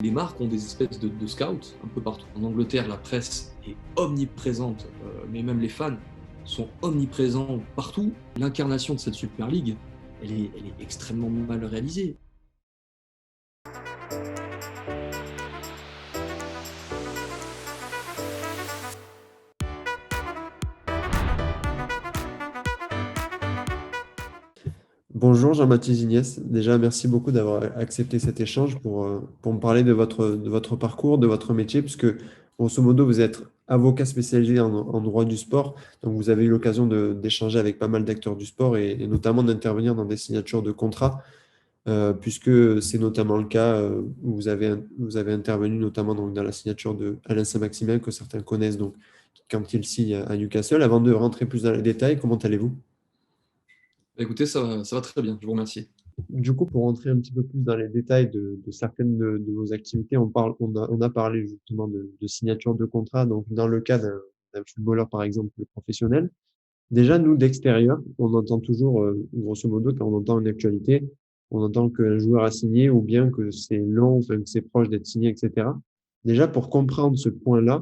Les marques ont des espèces de scouts un peu partout. En Angleterre, la presse est omniprésente, mais même les fans sont omniprésents partout. L'incarnation de cette Super League, elle est extrêmement mal réalisée. Bonjour Jean-Baptiste Ignès. Déjà, merci beaucoup d'avoir accepté cet échange pour me parler de votre parcours, de votre métier, puisque grosso modo, vous êtes avocat spécialisé en droit du sport. Donc, vous avez eu l'occasion d'échanger avec pas mal d'acteurs du sport et notamment d'intervenir dans des signatures de contrats, puisque c'est notamment le cas où vous avez intervenu notamment donc, dans la signature de Alain Saint-Maximin, que certains connaissent donc, quand il signe à Newcastle. Avant de rentrer plus dans les détails, comment allez-vous? Bah, écoutez, ça va très bien, je vous remercie. Du coup, pour rentrer un petit peu plus dans les détails de certaines de vos activités, on a parlé justement de signature de contrat. Donc, dans le cas d'un footballeur, par exemple, professionnel, déjà, nous, d'extérieur, on entend toujours, grosso modo, quand on entend une actualité, on entend qu'un joueur a signé ou bien que c'est long, enfin, que c'est proche d'être signé, etc. Déjà, pour comprendre ce point-là,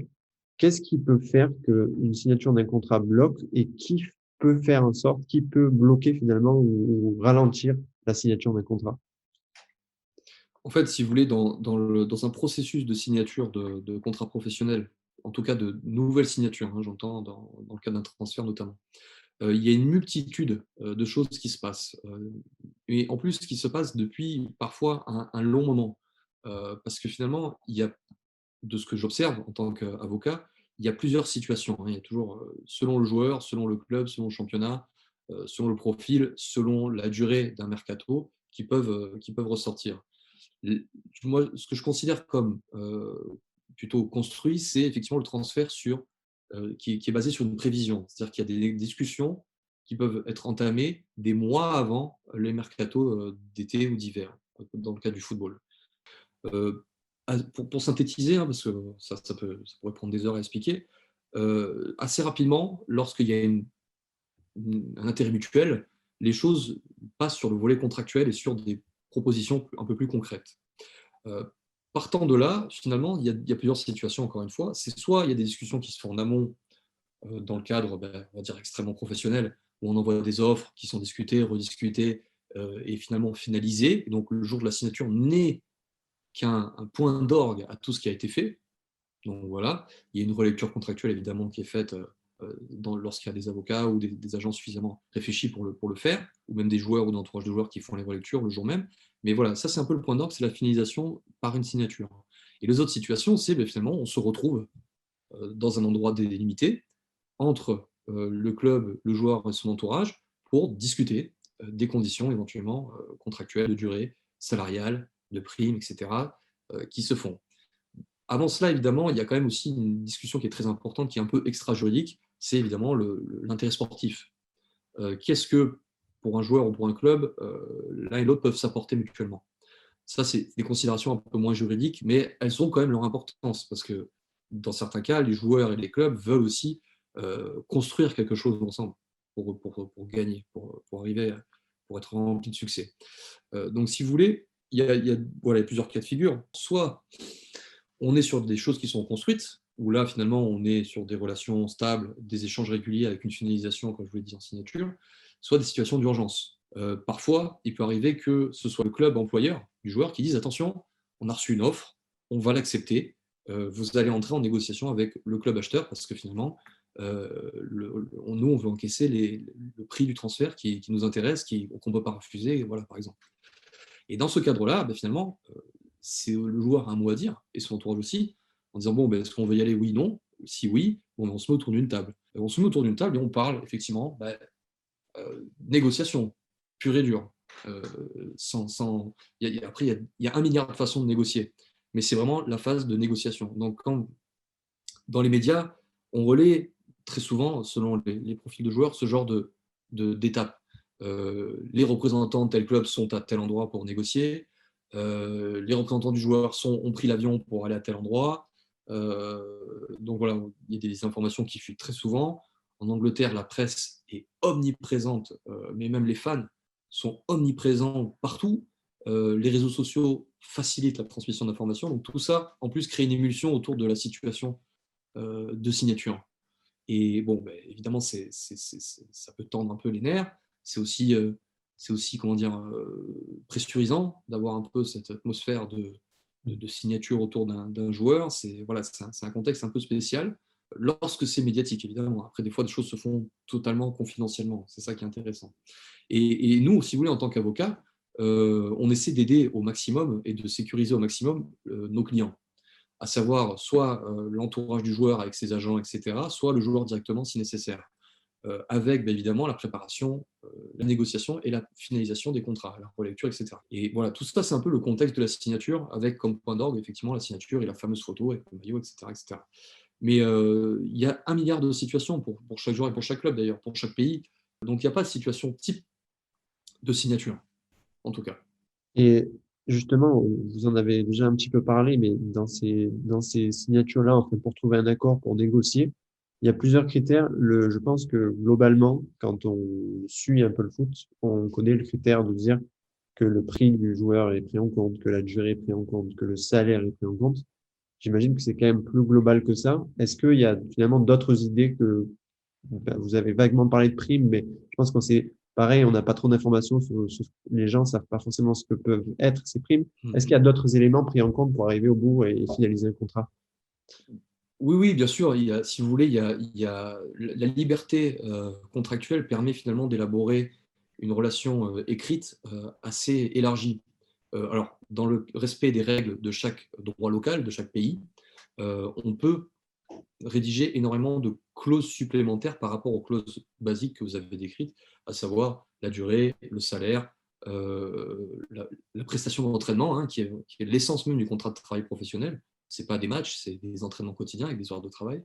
qu'est-ce qui peut faire qu'une signature d'un contrat bloque et qui peut faire en sorte, qui peut bloquer finalement ou ralentir la signature d'un contrat? En fait, si vous voulez, dans un processus de signature de contrat professionnel, en tout cas de nouvelles signatures, hein, j'entends dans le cas d'un transfert notamment, il y a une multitude, de choses qui se passent, et en plus qui se passent depuis parfois un long moment. Parce que finalement, il y a de ce que j'observe en tant qu'avocat, il y a plusieurs situations, hein. Il y a toujours, selon le joueur, selon le club, selon le championnat, selon le profil, selon la durée d'un mercato qui peuvent ressortir. L Moi, ce que je considère comme, plutôt construit, c'est effectivement le transfert qui est basé sur une prévision. C'est-à-dire qu'il y a des discussions qui peuvent être entamées des mois avant les mercatos, d'été ou d'hiver, dans le cas du football. Heu, pour synthétiser, hein, parce que ça pourrait prendre des heures à expliquer, assez rapidement, lorsqu'il y a un intérêt mutuel, les choses passent sur le volet contractuel et sur des propositions un peu plus concrètes. Heu, Partant de là, finalement, il y a plusieurs situations encore une fois. C'est soit il y a des discussions qui se font en amont, dans le cadre, on va dire extrêmement professionnel, où on envoie des offres qui sont discutées, rediscutées, et finalement finalisées. Et donc le jour de la signature n'est qu'un un point d'orgue à tout ce qui a été fait. Donc voilà, il y a une relecture contractuelle évidemment qui est faite, lorsqu'il y a des avocats ou des agents suffisamment réfléchis pour le faire, ou même des joueurs ou d'entourage de joueurs qui font les relectures le jour même. Mais voilà, ça c'est un peu le point d'orgue, c'est la finalisation par une signature. Et les autres situations, c'est finalement on se retrouve, dans un endroit délimité entre, le club, le joueur et son entourage pour discuter, des conditions éventuellement, contractuelles, de durée, salariale, de primes et cetera, qui se font. Avant cela, évidemment, il y a quand même aussi une discussion qui est très importante, qui est un peu extra-juridique, c'est évidemment l'intérêt sportif. Qu'est-ce que, pour un joueur ou pour un club, l'un et l'autre peuvent s'apporter mutuellement? Ça, c'est des considérations un peu moins juridiques, mais elles ont quand même leur importance parce que, dans certains cas, les joueurs et les clubs veulent aussi, construire quelque chose ensemble pour gagner, pour arriver pour être rempli de succès. Donc si vous voulez, il y a voilà, plusieurs cas de figure. Soit on est sur des choses qui sont construites, où là, finalement, on est sur des relations stables, des échanges réguliers avec une finalisation, comme je vous l'ai dit, en signature, soit des situations d'urgence. Parfois, il peut arriver que ce soit le club employeur du joueur qui dise: «Attention, on a reçu une offre, on va l'accepter, vous allez entrer en négociation avec le club acheteur parce que finalement, nous, on veut encaisser le prix du transfert qui nous intéresse, qu'on ne peut pas refuser», voilà, par exemple. Et dans ce cadre-là, finalement, c'est le joueur a un mot à dire et son entourage aussi, en disant: «Bon, est-ce qu'on veut y aller? Oui, non? Si oui, bon, on se met autour d'une table». Et on se met autour d'une table et on parle effectivement, négociation pure et dure, sans après il y a 1 milliard de façons de négocier, mais c'est vraiment la phase de négociation. Donc quand dans les médias, on relaie très souvent, selon les profils de joueurs, ce genre d'étapes. Les représentants de tel club sont à tel endroit pour négocier, les représentants du joueur ont pris l'avion pour aller à tel endroit. Donc voilà, il y a des informations qui fuitent très souvent. En Angleterre, la presse est omniprésente, mais même les fans sont omniprésents partout. les réseaux sociaux facilitent la transmission d'informations. Donc tout ça, en plus, crée une émulsion autour de la situation de signature. Et bon, bah, évidemment, ça peut tendre un peu les nerfs. C'est aussi comment dire, pressurisant d'avoir un peu cette atmosphère de signature autour d'un joueur. Voilà, c'est un contexte un peu spécial lorsque c'est médiatique, évidemment. Après, des fois, des choses se font totalement confidentiellement. C'est ça qui est intéressant. Et nous, si vous voulez, en tant qu'avocat, on essaie d'aider au maximum et de sécuriser au maximum nos clients, à savoir soit l'entourage du joueur avec ses agents, etc., soit le joueur directement si nécessaire, avec évidemment la préparation, la négociation et la finalisation des contrats, la relecture, etc. Et voilà, tout ça, c'est un peu le contexte de la signature, avec comme point d'orgue, effectivement, la signature et la fameuse photo avec le maillot, etc. etc. Mais il y a 1 milliard de situations pour chaque joueur et pour chaque club, d'ailleurs, pour chaque pays. Donc, il n'y a pas de situation type de signature, en tout cas. Et justement, vous en avez déjà un petit peu parlé, mais dans ces signatures-là, en fait, pour trouver un accord, pour négocier, il y a plusieurs critères. Je pense que globalement, quand on suit un peu le foot, on connaît le critère de dire que le prix du joueur est pris en compte, que la durée est pris en compte, que le salaire est pris en compte. J'imagine que c'est quand même plus global que ça. Est-ce qu'il y a finalement d'autres idées que ben, vous avez vaguement parlé de primes, mais je pense qu'on sait pareil, on n'a pas trop d'informations sur les gens savent pas forcément ce que peuvent être ces primes. Est-ce qu'il y a d'autres éléments pris en compte pour arriver au bout et finaliser un contrat? Oui, oui, bien sûr. Si vous voulez, la liberté contractuelle permet finalement d'élaborer une relation écrite assez élargie. Alors, dans le respect des règles de chaque droit local, de chaque pays, on peut rédiger énormément de clauses supplémentaires par rapport aux clauses basiques que vous avez décrites, à savoir la durée, le salaire, la prestation d'entraînement, hein, qui est l'essence même du contrat de travail professionnel. Ce n'est pas des matchs, c'est des entraînements quotidiens avec des heures de travail.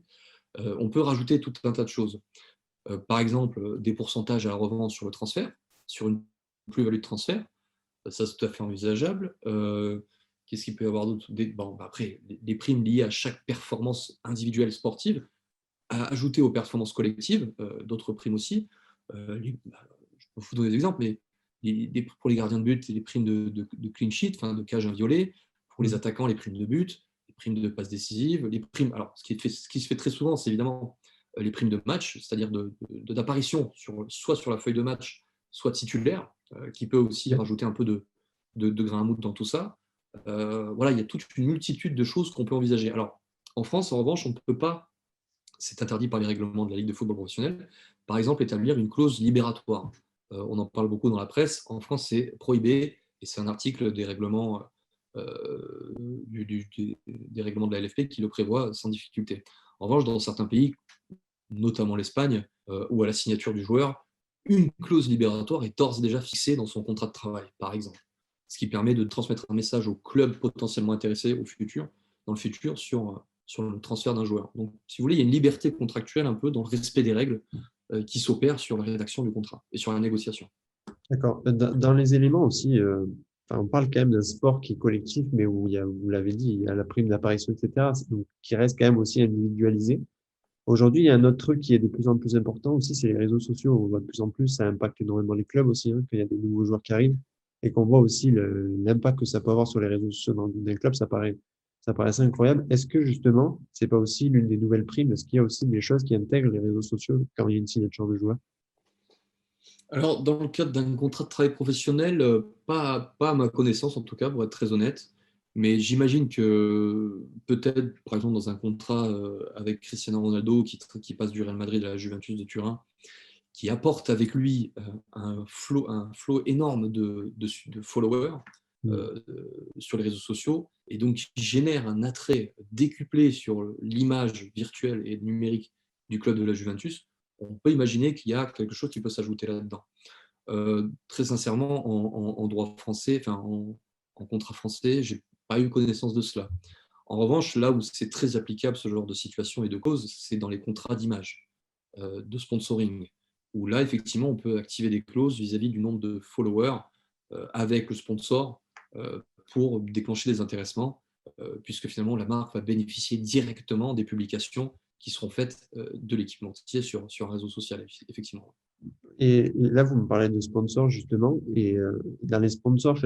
On peut rajouter tout un tas de choses. Par exemple, des pourcentages à la revente sur le transfert, sur une plus-value de transfert. Ça, c'est tout à fait envisageable. Qu'est-ce qu'il peut y avoir d'autre? Bon, après, des primes liées à chaque performance individuelle sportive, à ajouter aux performances collectives, d'autres primes aussi. Je peux vous donner des exemples, mais pour les gardiens de but, les primes de clean sheet, enfin de cage inviolée. Pour les Mhm. attaquants, les primes de but, les primes de passes décisives, les primes. Alors, ce qui se fait très souvent, c'est évidemment les primes de match, c'est-à-dire d'apparition, soit sur la feuille de match, soit titulaire, qui peut aussi Ok. rajouter un peu de grain à moudre dans tout ça. Voilà, il y a toute une multitude de choses qu'on peut envisager. Alors, en France, en revanche, on ne peut pas, c'est interdit par les règlements de la Ligue de football professionnel, par exemple, établir une clause libératoire. On en parle beaucoup dans la presse. En France, c'est prohibé, et c'est un article des règlements, des règlements de la LFP qui le prévoit sans difficulté. En revanche, dans certains pays, notamment l'Espagne, où à la signature du joueur, une clause libératoire est d'ores et déjà fixée dans son contrat de travail, par exemple. Ce qui permet de transmettre un message au club potentiellement intéressé dans le futur sur le transfert d'un joueur. Donc, si vous voulez, il y a une liberté contractuelle un peu dans le respect des règles qui s'opèrent sur la rédaction du contrat et sur la négociation. D'accord. Dans les éléments aussi, enfin, on parle quand même d'un sport qui est collectif, mais où il y a, vous l'avez dit, il y a la prime d'apparition, etc., donc qui reste quand même aussi individualisé. Aujourd'hui, il y a un autre truc qui est de plus en plus important aussi, c'est les réseaux sociaux. On voit de plus en plus, ça impacte énormément les clubs aussi, hein, quand il y a des nouveaux joueurs qui arrivent et qu'on voit aussi l'impact que ça peut avoir sur les réseaux sociaux d'un club, ça paraît assez incroyable. Est-ce que justement, c'est pas aussi l'une des nouvelles primes? Est-ce qu'il y a aussi des choses qui intègrent les réseaux sociaux quand il y a une signature de joueur? Alors, dans le cadre d'un contrat de travail professionnel, pas à ma connaissance en tout cas, pour être très honnête. Mais j'imagine que peut-être, par exemple, dans un contrat avec Cristiano Ronaldo qui passe du Real Madrid à la Juventus de Turin, qui apporte avec lui un flot énorme de followers Hmm. euh, sur les réseaux sociaux, et donc qui génère un attrait décuplé sur l'image virtuelle et numérique du club de la Juventus. On peut imaginer qu'il y a quelque chose qui peut s'ajouter là-dedans. Très sincèrement, en droit français, enfin en contrat français, j'ai pas eu connaissance de cela. En revanche, là où c'est très applicable ce genre de situation et de cause, c'est dans les contrats d'image, de sponsoring, où là, effectivement, on peut activer des clauses vis-à-vis du nombre de followers avec le sponsor pour déclencher des intéressements, puisque finalement, la marque va bénéficier directement des publications qui seront faites de l'équipementier sur un réseau social, effectivement. Et là, vous me parlez de sponsors justement, et dans les sponsors,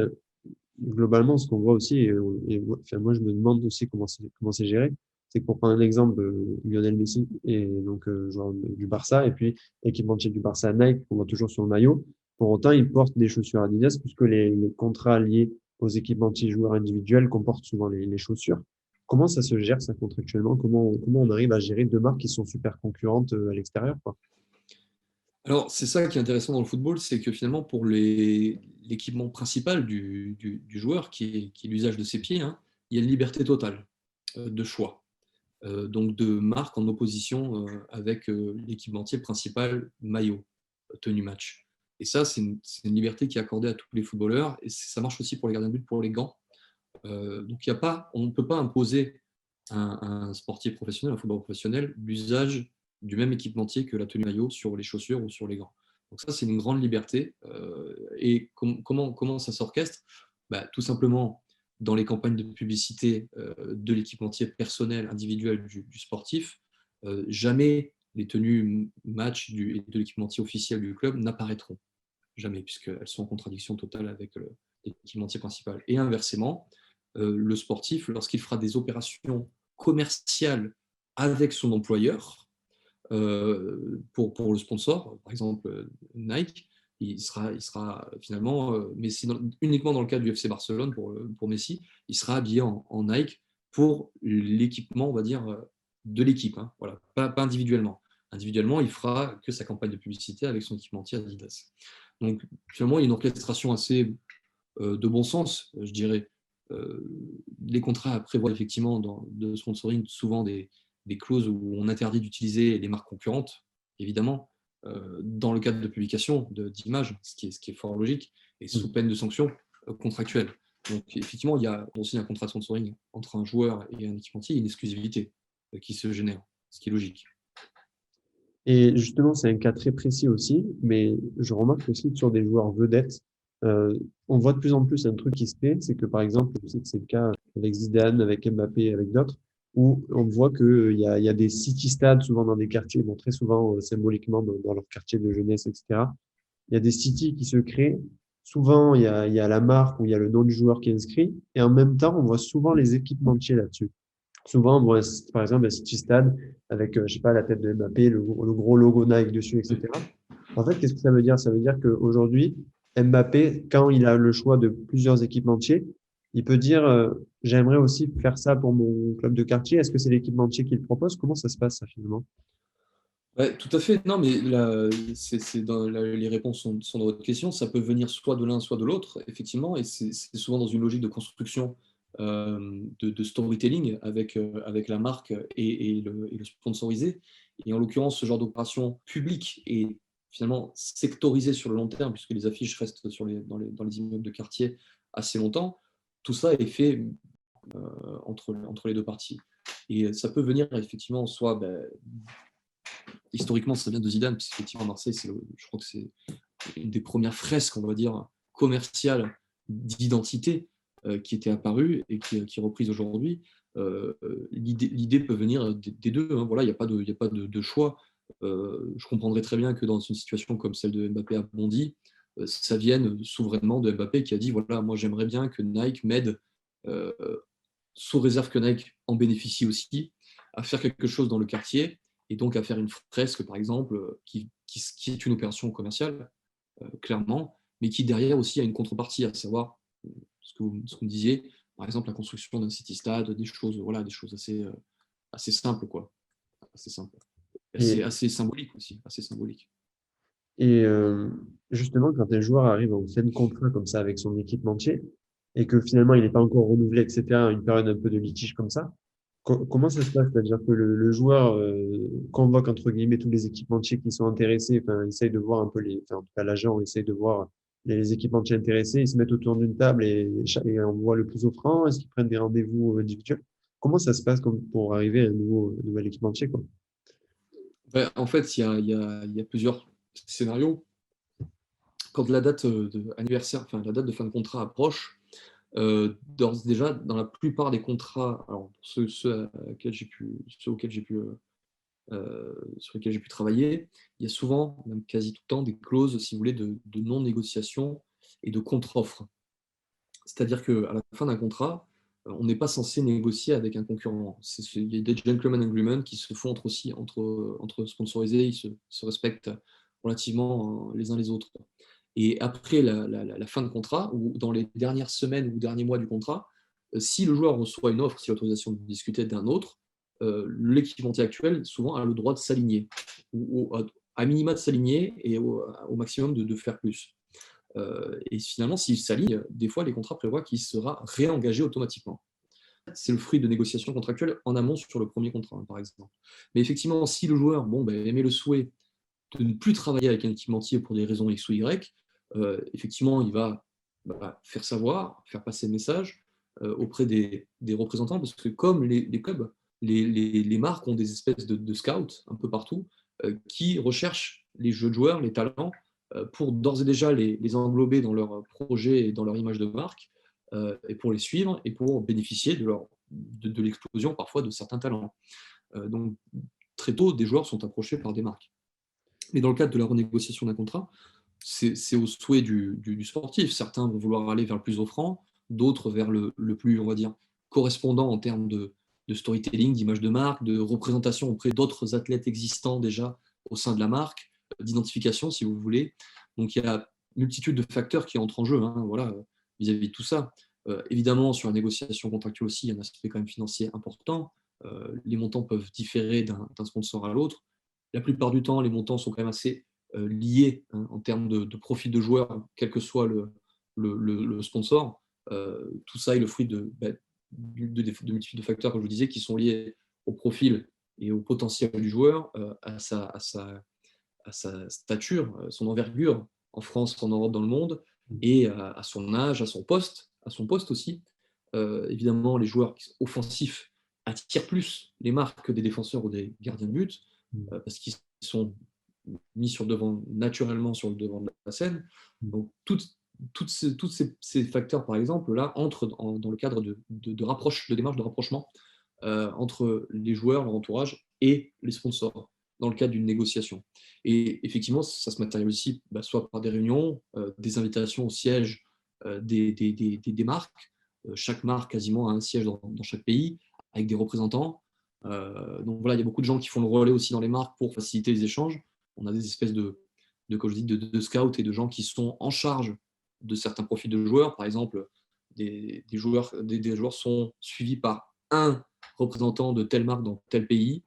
globalement, ce qu'on voit aussi, enfin, moi, je me demande aussi comment c'est géré, c'est que pour prendre un exemple, Lionel Messi est donc joueur du Barça, et puis équipementier du Barça Nike, qu'on voit toujours sur le maillot. Pour autant, il porte des chaussures Adidas, puisque les contrats liés aux équipementiers joueurs individuels comportent souvent les chaussures. Comment ça se gère, ça, contractuellement? Comment on arrive à gérer deux marques qui sont super concurrentes à l'extérieur, quoi? Alors, c'est ça qui est intéressant dans le football, c'est que finalement, pour l'équipement principal du joueur, qui est l'usage de ses pieds, hein, il y a une liberté totale de choix. Donc de marque en opposition avec l'équipementier principal maillot, tenue match. Et ça, c'est une liberté qui est accordée à tous les footballeurs, et ça marche aussi pour les gardiens de but, pour les gants. Donc on ne peut pas imposer à un sportif professionnel, un footballeur professionnel, l'usage du même équipementier que la tenue maillot sur les chaussures ou sur les gants. Donc ça, c'est une grande liberté. Et comment ça s'orchestre? Bah, tout simplement dans les campagnes de publicité de l'équipementier personnel, individuel du sportif, jamais les tenues match de l'équipementier officiel du club n'apparaîtront. Jamais, puisqu'elles sont en contradiction totale avec l'équipementier principal. Et inversement, le sportif, lorsqu'il fera des opérations commerciales avec son employeur, pour le sponsor, par exemple Nike, il sera finalement, mais c'est uniquement dans le cas du FC Barcelone pour Messi, il sera habillé en Nike pour l'équipement, on va dire, de l'équipe, hein, voilà, pas individuellement. Individuellement, il fera que sa campagne de publicité avec son équipementier Adidas. Donc finalement, il y a une orchestration assez de bon sens, je dirais. Euh, les contrats prévoient effectivement de sponsoring souvent des clauses où on interdit d'utiliser les marques concurrentes, évidemment, dans le cadre de publication d'images, ce qui est fort logique, et sous peine de sanctions contractuelles. Donc effectivement, il y a aussi un contrat de sponsoring entre un joueur et un équipementier, une exclusivité qui se génère, ce qui est logique. Et justement, c'est un cas très précis aussi, mais je remarque aussi que sur des joueurs vedettes, euh, on voit de plus en plus un truc qui se fait, c'est que par exemple, je sais que c'est le cas avec Zidane, avec Mbappé, avec d'autres, où on voit il y a des city-stades souvent dans des quartiers, bon, très souvent symboliquement dans leur quartier de jeunesse, etc. Il y a des cities qui se créent. Souvent, il y a la marque ou il y a le nom du joueur qui est inscrit, et en même temps, on voit souvent les équipementiers là-dessus. Souvent, bon, par exemple, un City Stade avec, je sais pas, la tête de Mbappé, le gros logo Nike dessus, Oui. etc. En fait, qu'est-ce que ça veut dire? Ça veut dire qu'aujourd'hui, Mbappé, quand il a le choix de plusieurs équipementiers, il peut dire, j'aimerais aussi faire ça pour mon club de quartier. Est-ce que c'est l'équipementier qui le propose? Comment ça se passe, ça, finalement? Ouais, tout à fait. Non, mais là, les réponses sont dans votre question. Ça peut venir soit de l'un, soit de l'autre, effectivement, et c'est souvent dans une logique de construction, de storytelling avec la marque et le sponsorisé. Et en l'occurrence, ce genre d'opération publique et finalement sectorisée sur le long terme, puisque les affiches restent dans les immeubles de quartier assez longtemps, tout ça est fait entre les deux parties. Et ça peut venir effectivement soit historiquement, ça vient de Zidane, parce qu'effectivement, Marseille, je crois que c'est une des premières fresques, on va dire, commerciales d'identité qui était apparue et qui est reprise aujourd'hui. L'idée peut venir des deux, hein. Voilà, il n'y a pas de choix. Je comprendrais très bien que dans une situation comme celle de Mbappé à Bondy, ça vienne souverainement de Mbappé qui a dit voilà, moi j'aimerais bien que Nike m'aide, euh, sous réserve que Nike en bénéficie aussi, à faire quelque chose dans le quartier et donc à faire une fresque, par exemple, qui est une opération commerciale, clairement, mais qui derrière aussi a une contrepartie, à savoir ce que vous me disiez, par exemple la construction d'un city-stade, des choses, voilà, des choses assez simples, quoi. Assez simples. Et, Assez symbolique aussi, assez symbolique. et justement, quand un joueur arrive en fin de contrat comme ça avec son équipementier et que finalement il n'est pas encore renouvelé, etc., une période un peu de litige comme ça, comment ça se passe? C'est-à-dire que le joueur convoque entre guillemets tous les équipementiers qui sont intéressés, enfin, essaye de voir un peu enfin, en tout cas l'agent essaye de voir les équipementiers intéressés, ils se mettent autour d'une table et on voit le plus offrant, est-ce qu'ils prennent des rendez-vous individuels? Comment ça se passe pour arriver à un nouvel équipementier, quoi? Ouais, en fait, il y a plusieurs scénarios. Quand la date anniversaire, enfin la date de fin de contrat approche, déjà, dans la plupart des contrats, alors sur lesquels j'ai pu travailler, il y a souvent, même quasi tout le temps, des clauses, si vous voulez, de non-négociation et de contre-offre. C'est-à-dire qu'à la fin d'un contrat, on n'est pas censé négocier avec un concurrent. Il y a des gentlemen agreements qui se font entre sponsorisés, ils se respectent relativement les uns les autres. Et après la fin de contrat, ou dans les dernières semaines ou derniers mois du contrat, si le joueur reçoit une offre, si l'autorisation de discuter d'un autre, l'équipementier actuel, souvent, a le droit de s'aligner, ou à minima de s'aligner et au maximum de faire plus. Et finalement, s'il s'aligne, des fois, les contrats prévoient qu'il sera réengagé automatiquement. C'est le fruit de négociations contractuelles en amont sur le premier contrat, par exemple. Mais effectivement, si le joueur émet le souhait de ne plus travailler avec un équipementier pour des raisons X ou Y, effectivement, il va faire savoir, faire passer le message auprès des représentants, parce que comme les clubs, les marques ont des espèces de scouts un peu partout qui recherchent les jeux de joueurs, les talents, pour d'ores et déjà les englober dans leur projet et dans leur image de marque, et pour les suivre et pour bénéficier de l'explosion parfois de certains talents. Donc, très tôt, des joueurs sont approchés par des marques. Mais dans le cadre de la renégociation d'un contrat, c'est au souhait du sportif. Certains vont vouloir aller vers le plus offrant, d'autres vers le plus, on va dire, correspondant en termes de storytelling, d'image de marque, de représentation auprès d'autres athlètes existants déjà au sein de la marque, d'identification, si vous voulez. Donc, il y a une multitude de facteurs qui entrent en jeu, voilà, vis-à-vis de tout ça. Évidemment, sur la négociation contractuelle aussi, il y a un aspect quand même financier important. Les montants peuvent différer d'un sponsor à l'autre. La plupart du temps, les montants sont quand même assez liés en termes de profil de joueur, quel que soit le sponsor. Tout ça est le fruit de multitudes de facteurs, comme je vous disais, qui sont liés au profil et au potentiel du joueur, à sa stature, son envergure en France, en Europe, dans le monde, et à son âge, à son poste aussi. Évidemment, les joueurs offensifs attirent plus les marques que des défenseurs ou des gardiens de but, parce qu'ils sont mis naturellement sur le devant de la scène. Donc, tous ces facteurs, par exemple, là, entrent dans le cadre de démarches de rapprochement entre les joueurs, leur entourage et les sponsors, dans le cadre d'une négociation. Et effectivement, ça se matérialise aussi soit par des réunions, des invitations au siège des marques. Chaque marque quasiment a un siège dans chaque pays, avec des représentants. Donc voilà, il y a beaucoup de gens qui font le relais aussi dans les marques pour faciliter les échanges. On a des espèces comme je dis, de scouts et de gens qui sont en charge de certains profils de joueurs. Par exemple, des joueurs sont suivis par un représentant de telle marque dans tel pays.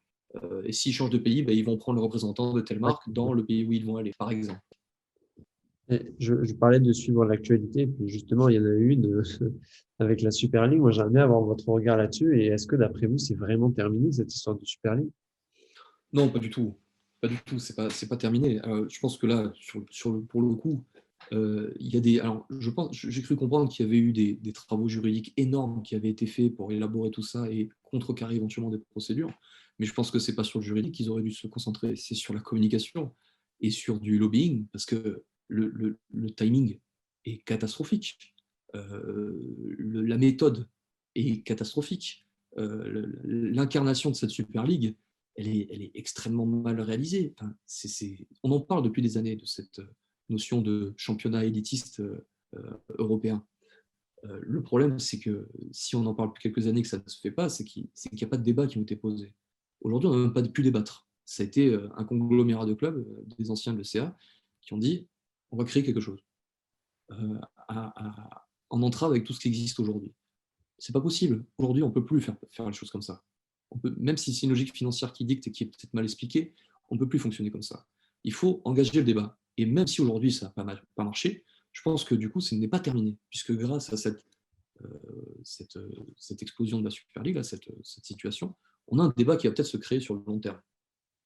Et s'ils changent de pays, ils vont prendre le représentant de telle marque dans le pays où ils vont aller, par exemple. Et je parlais de suivre l'actualité, puis justement, il y en a une avec la Super League. Moi, j'aimerais bien avoir votre regard là-dessus. Et est-ce que, d'après vous, c'est vraiment terminé, cette histoire de Super League? Non, pas du tout. Pas du tout, c'est pas terminé. Je pense que là, pour le coup, il y a des. Alors, j'ai cru comprendre qu'il y avait eu des travaux juridiques énormes qui avaient été faits pour élaborer tout ça et contrecarrer éventuellement des procédures. Mais je pense que c'est pas sur le juridique qu'ils auraient dû se concentrer, c'est sur la communication et sur du lobbying, parce que le timing est catastrophique. La méthode est catastrophique. L'incarnation de cette Super League, elle est extrêmement mal réalisée. Enfin, on en parle depuis des années de cette notion de championnat élitiste européen. Le problème, c'est que si on en parle depuis quelques années que ça ne se fait pas, c'est qu'il n'y a pas de débat qui ont été posés. Aujourd'hui, on n'a même pas pu débattre. Ça a été un conglomérat de clubs, des anciens de l'ECA, qui ont dit on va créer quelque chose en entrave avec tout ce qui existe aujourd'hui. C'est pas possible. Aujourd'hui, on ne peut plus faire les choses comme ça. Même si c'est une logique financière qui dicte et qui est peut-être mal expliquée, on ne peut plus fonctionner comme ça. Il faut engager le débat. Et même si aujourd'hui ça n'a pas marché, je pense que du coup, ce n'est pas terminé, puisque grâce à cette explosion de la Super League, cette situation, on a un débat qui va peut-être se créer sur le long terme.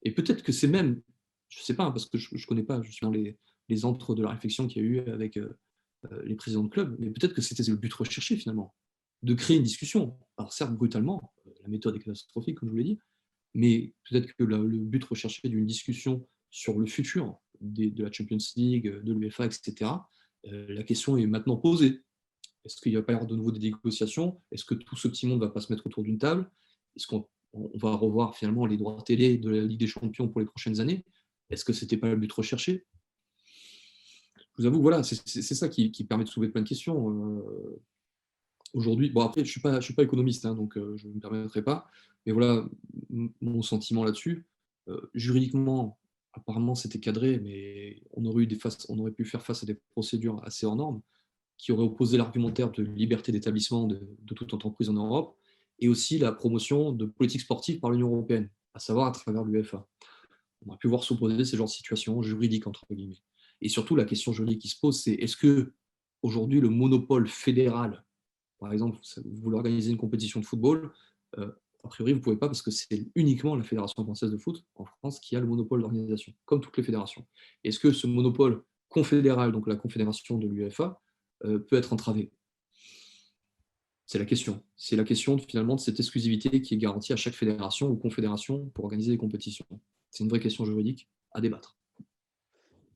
Et peut-être que c'est même, je ne sais pas, parce que je ne connais pas, je suis dans les antres de la réflexion qu'il y a eu avec les présidents de club, mais peut-être que c'était le but recherché finalement, de créer une discussion. Alors certes, brutalement, la méthode est catastrophique, comme je vous l'ai dit, mais peut-être que le but recherché d'une discussion sur le futur de la Champions League, de l'UEFA, etc., la question est maintenant posée. Est-ce qu'il ne va pas y avoir de nouveau des négociations? Est-ce que tout ce petit monde ne va pas se mettre autour d'une table? Est-ce qu'on va revoir finalement les droits télé de la Ligue des Champions pour les prochaines années? Est-ce que ce n'était pas le but recherché? Je vous avoue, voilà, c'est ça qui permet de soulever plein de questions. Aujourd'hui, bon après, je suis pas économiste, hein, donc je ne me permettrai pas, mais voilà mon sentiment là-dessus. Juridiquement, apparemment, c'était cadré, mais on aurait pu faire face à des procédures assez hors normes qui auraient opposé l'argumentaire de liberté d'établissement de toute entreprise en Europe et aussi la promotion de politiques sportives par l'Union européenne, à savoir à travers l'UEFA. On aurait pu voir s'opposer ces genres de situations juridiques, entre guillemets. Et surtout, la question juridique qui se pose, c'est est-ce que aujourd'hui le monopole fédéral, par exemple, vous voulez organiser une compétition de football, a priori, vous ne pouvez pas parce que c'est uniquement la Fédération française de foot en France qui a le monopole d'organisation, comme toutes les fédérations. Est-ce que ce monopole confédéral, donc la confédération de l'UEFA, peut être entravé? C'est la question. C'est la question finalement de cette exclusivité qui est garantie à chaque fédération ou confédération pour organiser des compétitions. C'est une vraie question juridique à débattre.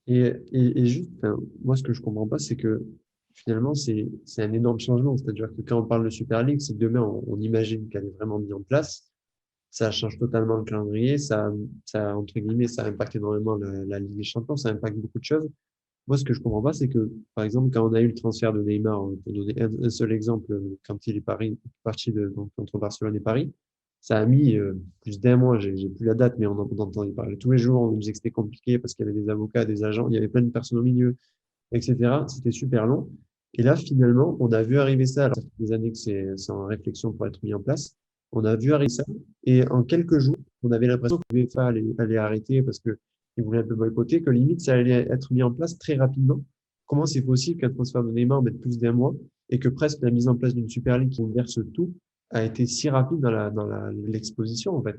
Et juste, enfin, moi, ce que je comprends pas, c'est que finalement, c'est un énorme changement. C'est-à-dire que quand on parle de Super League, c'est que demain, on imagine qu'elle est vraiment mise en place. Ça change totalement le calendrier. Entre guillemets, ça impacte énormément la Ligue des Champions. Ça impacte beaucoup de choses. Moi, ce que je comprends pas, c'est que, par exemple, quand on a eu le transfert de Neymar, pour donner un seul exemple, quand il est parti donc, entre Barcelone et Paris, ça a mis plus d'un mois, j'ai plus la date, mais on entendait parler tous les jours, on nous disait que c'était compliqué parce qu'il y avait des avocats, des agents, il y avait plein de personnes au milieu, etc. C'était super long. Et là, finalement, on a vu arriver ça, alors ça fait des années que c'est en réflexion pour être mis en place, on a vu arriver ça, et en quelques jours, on avait l'impression que l'UEFA allait arrêter parce que ils voulaient un peu boycotter, que limite, ça allait être mis en place très rapidement. Comment c'est possible qu'un transfert de Neymar mette plus d'un mois et que presque la mise en place d'une Super League qui inverse tout a été si rapide dans l'exposition, en fait?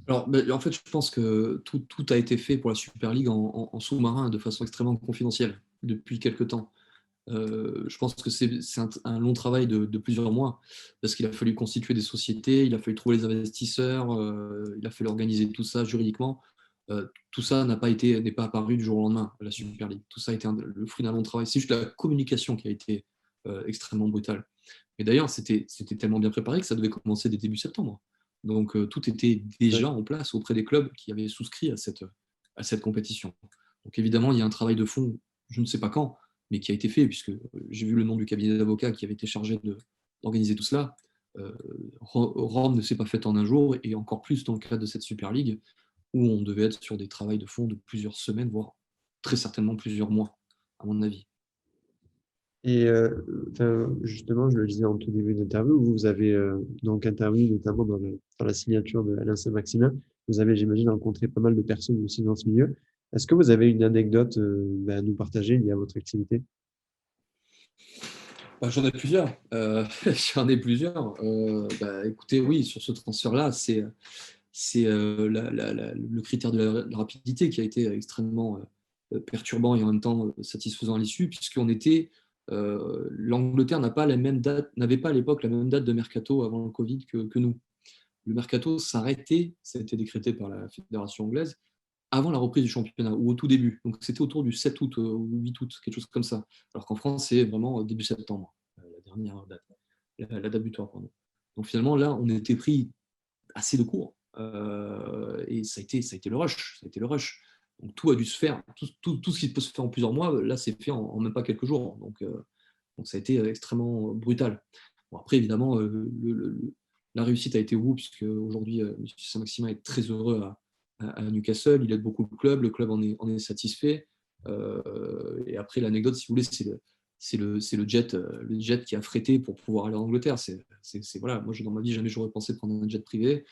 Alors, en fait, je pense que tout a été fait pour la Super League en sous-marin de façon extrêmement confidentielle depuis quelques temps. Je pense que c'est un long travail de plusieurs mois parce qu'il a fallu constituer des sociétés, il a fallu trouver les investisseurs, il a fallu organiser tout ça juridiquement. Tout ça n'est pas apparu du jour au lendemain à la Super League. Tout ça a été le fruit d'un long travail. C'est juste la communication qui a été extrêmement brutale. Et d'ailleurs, c'était tellement bien préparé que ça devait commencer dès début septembre. Donc tout était Ouais. déjà en place auprès des clubs qui avaient souscrit à cette compétition. Donc évidemment, il y a un travail de fond, je ne sais pas quand, mais qui a été fait, puisque j'ai vu le nom du cabinet d'avocats qui avait été chargé d'organiser tout cela. Rome ne s'est pas faite en un jour, et encore plus dans le cadre de cette Super League, où on devait être sur des travaux de fond de plusieurs semaines, voire très certainement plusieurs mois, à mon avis. Et enfin, justement, je le disais en tout début d'interview, vous avez donc intervenu notamment dans la signature de Alain Saint-Maximin. Vous avez, j'imagine, rencontré pas mal de personnes aussi dans ce milieu. Est-ce que vous avez une anecdote à nous partager liée à votre activité? Bah, j'en ai plusieurs. J'en ai plusieurs. Écoutez, oui, sur ce transfert-là, c'est le critère de la rapidité qui a été extrêmement perturbant et en même temps satisfaisant à l'issue, puisqu'on était l'Angleterre n'a pas la même date, n'avait pas à l'époque la même date de mercato avant le Covid que nous. Le mercato s'arrêtait, ça a été décrété par la fédération anglaise, avant la reprise du championnat ou au tout début. Donc c'était autour du 7 août ou 8 août, quelque chose comme ça. Alors qu'en France, c'est vraiment début septembre, la dernière date, la date butoir, pardon. Donc finalement, là, on était pris assez de cours. Et ça a été le rush. Ça a été le rush. Donc tout a dû se faire. Tout ce qui peut se faire en plusieurs mois, là, c'est fait en même pas quelques jours. Donc ça a été extrêmement brutal. Bon, après, évidemment, la réussite a été où, puisque aujourd'hui, M. Saint-Maximin est très heureux à Newcastle. Il aide beaucoup le club en est satisfait. Et après, l'anecdote, si vous voulez, c'est le jet qui a frété pour pouvoir aller en Angleterre. Voilà, moi, dans ma vie, jamais j'aurais pensé prendre un jet privé.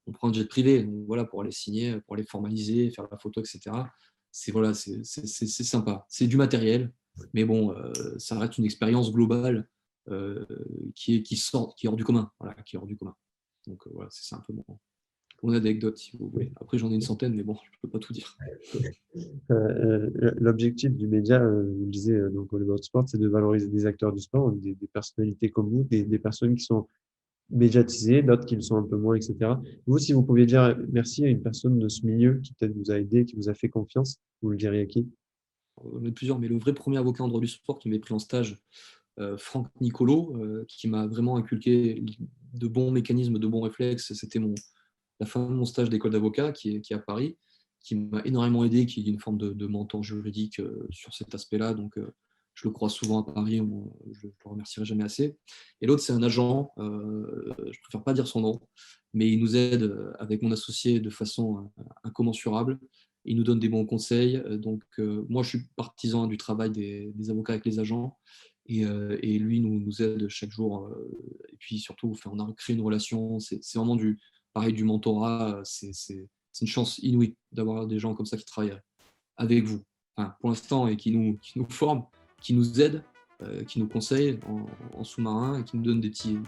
On prend un jet privé, donc voilà, pour aller signer, pour aller formaliser, faire la photo, etc. C'est sympa. C'est du matériel, mais bon, ça reste une expérience globale qui est hors du commun. Voilà, qui est hors du commun. Donc voilà, c'est un peu mon anecdote, si vous voulez. Après, j'en ai une centaine, mais bon, je ne peux pas tout dire. L'objectif du média, vous le disiez, donc Hollywood Sport, c'est de valoriser des acteurs du sport, des personnalités comme vous, des personnes qui sont médiatisées, d'autres qui le sont un peu moins, etc. Vous, si vous pouviez dire merci à une personne de ce milieu qui peut-être vous a aidé, qui vous a fait confiance, vous le diriez à qui? On est plusieurs, mais le vrai premier avocat en droit du sport qui m'avait pris en stage, Franck Nicolo, qui m'a vraiment inculqué de bons mécanismes, de bons réflexes. C'était la fin de mon stage d'école d'avocat qui est à Paris, qui m'a énormément aidé, qui est une forme de mentor juridique sur cet aspect-là. Donc, je le croise souvent à Paris, je ne le remercierai jamais assez. Et l'autre, c'est un agent, je préfère pas dire son nom, mais il nous aide avec mon associé de façon incommensurable. Il nous donne des bons conseils. Donc, moi, je suis partisan du travail des avocats avec les agents. Et lui nous aide chaque jour. Et puis surtout, enfin, on a créé une relation. C'est vraiment pareil, du mentorat. C'est une chance inouïe d'avoir des gens comme ça qui travaillent avec vous, enfin, pour l'instant, et qui nous forment, qui nous aident, qui nous conseillent en sous-marin et qui nous donnent des petits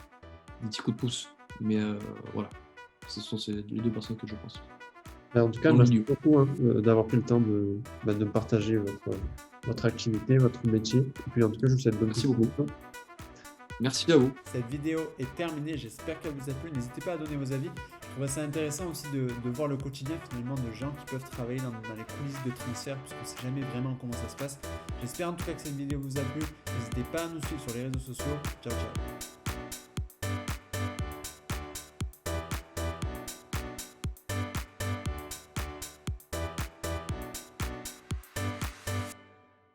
coups de pouce. Mais voilà, ce sont les deux personnes que je pense. En tout cas, Dans le merci milieu. beaucoup d'avoir pris le temps de partager votre activité, votre métier. Et puis en tout cas, je vous souhaite bonne Merci beaucoup. continuation. Merci à vous. Cette vidéo est terminée, j'espère qu'elle vous a plu. N'hésitez pas à donner vos avis. Je trouve ça intéressant aussi de voir le quotidien finalement de gens qui peuvent travailler dans les coulisses de transfert, puisqu'on ne sait jamais vraiment comment ça se passe. J'espère en tout cas que cette vidéo vous a plu. N'hésitez pas à nous suivre sur les réseaux sociaux. Ciao, ciao.